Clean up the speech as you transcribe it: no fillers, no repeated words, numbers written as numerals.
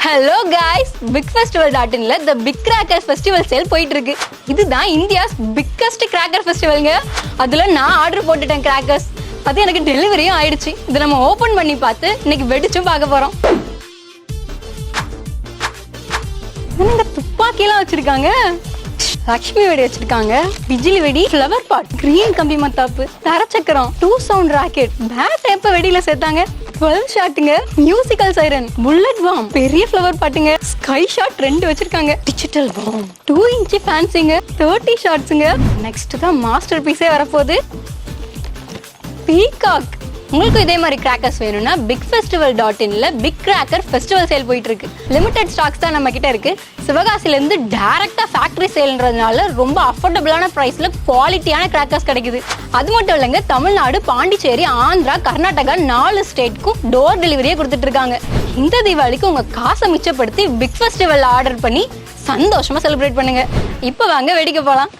Hello guys, bigfestival.inல the big cracker festival sale போயிட்டு இருக்கு. இதுதான் இந்தியாஸ் பிக்கஸ்ட் கிராக்கர் ஃபெஸ்டிவல்ங்க. அதுல நான் ஆர்டர் போட்டுட்டேன் கிராக்கர்ஸ். அது எனக்கு டெலிவரியும் ஆயிடுச்சு. இதை நம்ம ஓபன் பண்ணி பார்த்து இன்னைக்கு வெடிச்சும் பார்க்க போறோம். என்னங்க துப்பாக்கியெல்லாம் வச்சிருக்காங்க, லக்ஷ்மி வெடி வச்சிருக்காங்க, பிஜிலி வெடி, ஃப்ளவர் பாட், கிரீன் கம்பி மத்தாப்பு, தரச்சக்கரம், 2 சவுண்ட் ராக்கெட், பேட் எப்ப வெடியில சேர்த்தாங்க, 12 ஷாட்டுங்க, மியூசிக்கல் சைரன், புல்லட் பாம், பெரிய ஃப்ளவர் பாட்டுங்க, ஸ்கை ஷாட் 2 வச்சிருக்காங்க, டிஜிட்டல் பாம், 2 இன்ச் ஃபேன்சிங்க, 30 ஷாட்ஸுங்க. நெக்ஸ்ட் தான் மாஸ்டர் பீஸே வரப்போகுது, பீகாக். உங்களுக்கு இதே மாதிரி கிராக்கர்ஸ் வேணும்னா bigfestival.inல பிக் கிராக்கர் ஃபெஸ்டிவல் சேல் போயிட்டு இருக்கு. லிமிடெட் ஸ்டாக்ஸ் தான் நம்ம கிட்ட இருக்கு. சிவகாசில இருந்து டைரக்டா ஃபேக்டரி சேல்ன்றதுனால ரொம்ப அஃபோர்டபுளான பிரைஸ்ல குவாலிட்டியான கிராக்கர்ஸ் கிடைக்குது. அது மட்டும் இல்லைங்க, தமிழ்நாடு, பாண்டிச்சேரி, ஆந்திரா, கர்நாடகா 4 ஸ்டேட்க்கும் டோர் டெலிவரியே கொடுத்துட்டு இருக்காங்க. இந்த தீபாவளிக்கு உங்க காசை மிச்சப்படுத்தி பிக் ஃபெஸ்டிவல் ஆர்டர் பண்ணி சந்தோஷமா செலிப்ரேட் பண்ணுங்க. இப்போ வாங்க வெடிக்க போலாம்.